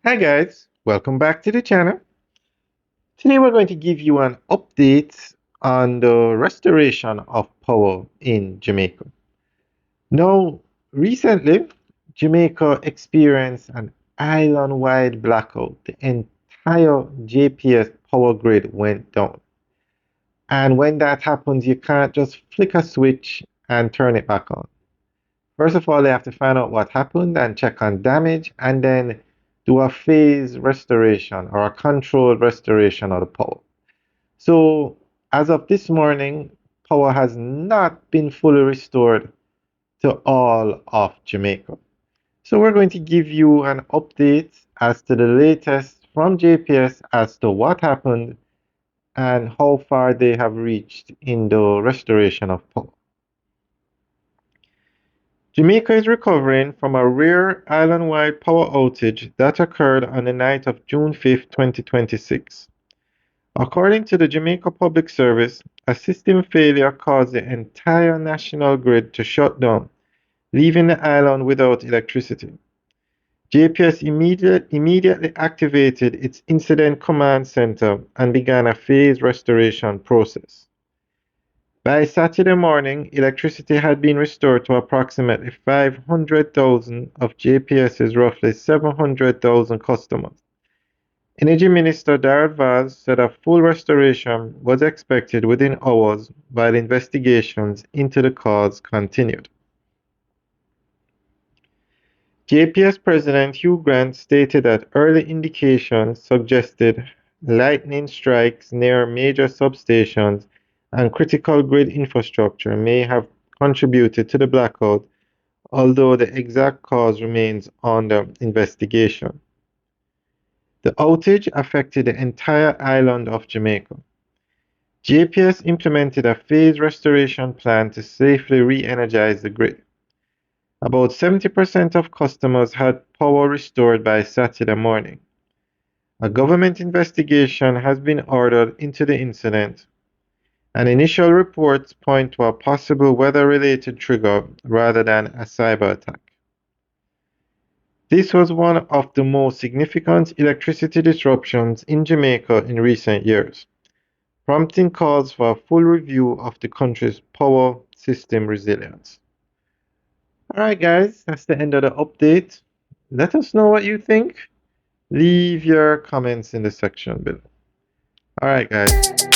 Hi guys, welcome back to the channel. Today we're going to give you an update on the restoration of power in Jamaica. Now, recently, Jamaica experienced an island-wide blackout. The entire JPS power grid went down. And when that happens, you can't just flick a switch and turn it back on. First of all, they have to find out what happened and check on damage, and then do a phase restoration or a controlled restoration of the power. So, as of this morning, power has not been fully restored to all of Jamaica. So, we're going to give you an update as to the latest from JPS as to what happened and how far they have reached in the restoration of power. Jamaica is recovering from a rare island-wide power outage that occurred on the night of June 5, 2026. According to the Jamaica Public Service, a system failure caused the entire national grid to shut down, leaving the island without electricity. JPS immediately activated its Incident Command Center and began a phased restoration process. By Saturday morning, electricity had been restored to approximately 500,000 of JPS's roughly 700,000 customers. Energy Minister Darrell Vaz said a full restoration was expected within hours while investigations into the cause continued. JPS President Hugh Grant stated that early indications suggested lightning strikes near major substations and critical grid infrastructure may have contributed to the blackout, although the exact cause remains under investigation. The outage affected the entire island of Jamaica. JPS implemented a phased restoration plan to safely re-energize the grid. About 70% of customers had power restored by Saturday morning. A government investigation has been ordered into the incident, and initial reports point to a possible weather-related trigger rather than a cyber attack. This was one of the most significant electricity disruptions in Jamaica in recent years, prompting calls for a full review of the country's power system resilience. Alright guys, that's the end of the update. Let us know what you think. Leave your comments in the section below. Alright guys.